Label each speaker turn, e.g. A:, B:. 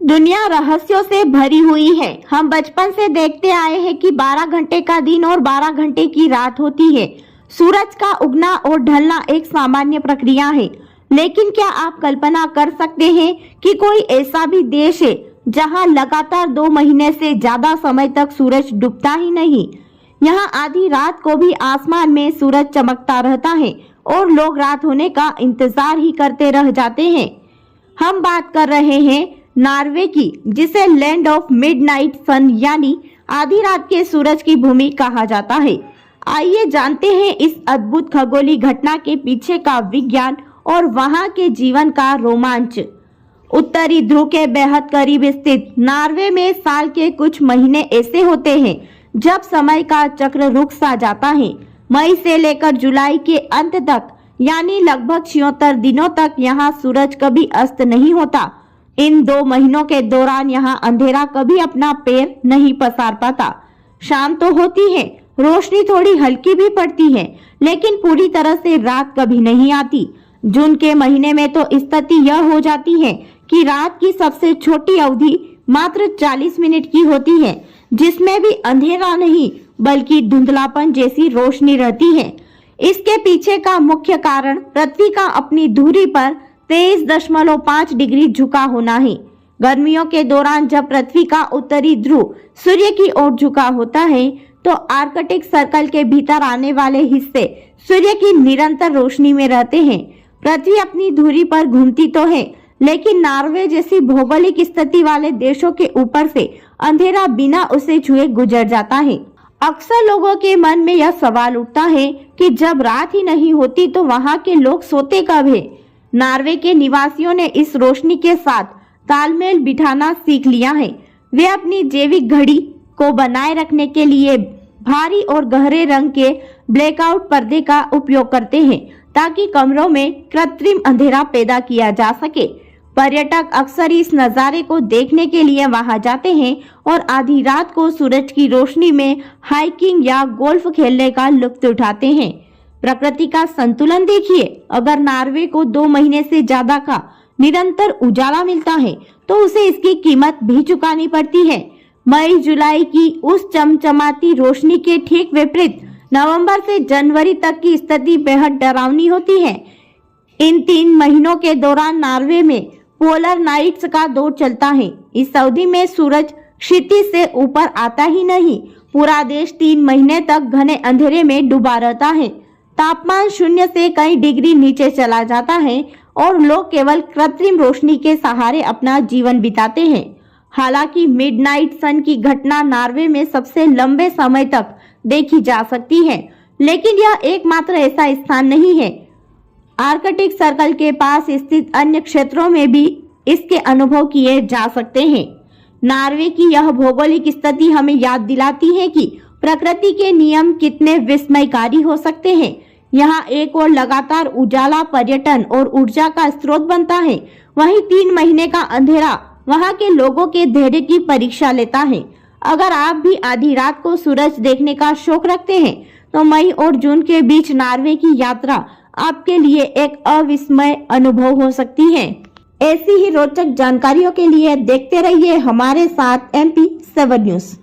A: दुनिया रहस्यों से भरी हुई है। हम बचपन से देखते आए हैं कि 12 घंटे का दिन और 12 घंटे की रात होती है। सूरज का उगना और ढलना एक सामान्य प्रक्रिया है, लेकिन क्या आप कल्पना कर सकते हैं कि कोई ऐसा भी देश है जहां लगातार 2 महीने से ज्यादा समय तक सूरज डूबता ही नहीं। यहाँ आधी रात को भी आसमान में सूरज चमकता रहता है और लोग रात होने का इंतजार ही करते रह जाते हैं। हम बात कर रहे हैं नॉर्वे की, जिसे लैंड ऑफ मिडनाइट सन यानी आधी रात के सूरज की भूमि कहा जाता है। आइए जानते हैं इस अद्भुत खगोलीय घटना के पीछे का विज्ञान और वहां के जीवन का रोमांच। उत्तरी ध्रुव के बेहद करीब स्थित नॉर्वे में साल के कुछ महीने ऐसे होते हैं जब समय का चक्र रुक सा जाता है। मई से लेकर जुलाई के अंत तक यानी लगभग 76 दिनों तक यहाँ सूरज कभी अस्त नहीं होता। इन 2 महीनों के दौरान यहाँ अंधेरा कभी अपना पैर नहीं पसार पाता। शाम तो होती है, रोशनी थोड़ी हल्की भी पड़ती है, लेकिन पूरी तरह से रात कभी नहीं आती। जून के महीने में तो स्थिति यह हो जाती है कि रात की सबसे छोटी अवधि मात्र 40 मिनट की होती है, जिसमें भी अंधेरा नहीं बल्कि धुंधलापन जैसी रोशनी रहती है। इसके पीछे का मुख्य कारण पृथ्वी का अपनी धुरी पर 23.5 डिग्री झुका होना है। गर्मियों के दौरान जब पृथ्वी का उत्तरी ध्रुव सूर्य की ओर झुका होता है, तो आर्कटिक सर्कल के भीतर आने वाले हिस्से सूर्य की निरंतर रोशनी में रहते हैं। पृथ्वी अपनी धुरी पर घूमती तो है, लेकिन नॉर्वे जैसी भौगोलिक स्थिति वाले देशों के ऊपर से अंधेरा बिना उसे छुए गुजर जाता है। अक्सर लोगों के मन में यह सवाल उठता है कि जब रात ही नहीं होती तो वहाँ के लोग सोते कब है। नॉर्वे के निवासियों ने इस रोशनी के साथ तालमेल बिठाना सीख लिया है। वे अपनी जैविक घड़ी को बनाए रखने के लिए भारी और गहरे रंग के ब्लैकआउट पर्दे का उपयोग करते हैं, ताकि कमरों में कृत्रिम अंधेरा पैदा किया जा सके। पर्यटक अक्सर इस नज़ारे को देखने के लिए वहां जाते हैं और आधी रात को सूरज की रोशनी में हाइकिंग या गोल्फ खेलने का लुत्फ उठाते हैं। प्रकृति का संतुलन देखिए, अगर नॉर्वे को 2 महीने से ज्यादा का निरंतर उजाला मिलता है तो उसे इसकी कीमत भी चुकानी पड़ती है। मई जुलाई की उस चमचमाती रोशनी के ठीक विपरीत नवंबर से जनवरी तक की स्थिति बेहद डरावनी होती है। इन 3 महीनों के दौरान नॉर्वे में पोलर नाइट्स का दौर चलता है। इस अवधि में सूरज क्षितिज से ऊपर आता ही नहीं, पूरा देश 3 महीने तक घने अंधेरे में डूबा रहता है। तापमान 0 से कई डिग्री नीचे चला जाता है और लोग केवल कृत्रिम रोशनी के सहारे अपना जीवन बिताते हैं। हालांकि मिडनाइट सन की घटना नॉर्वे में सबसे लंबे समय तक देखी जा सकती है, लेकिन यह एकमात्र ऐसा स्थान नहीं है। आर्कटिक सर्कल के पास स्थित अन्य क्षेत्रों में भी इसके अनुभव किए जा सकते हैं। नॉर्वे की यह भौगोलिक स्थिति हमें याद दिलाती है कि प्रकृति के नियम कितने विस्मयकारी हो सकते हैं। यहाँ एक और लगातार उजाला पर्यटन और ऊर्जा का स्रोत बनता है, वहीं 3 महीने का अंधेरा वहाँ के लोगों के धैर्य की परीक्षा लेता है। अगर आप भी आधी रात को सूरज देखने का शौक रखते हैं, तो मई और जून के बीच नॉर्वे की यात्रा आपके लिए एक अविस्मय अनुभव हो सकती है। ऐसी ही रोचक जानकारियों के लिए देखते रहिए हमारे साथ MP7 न्यूज।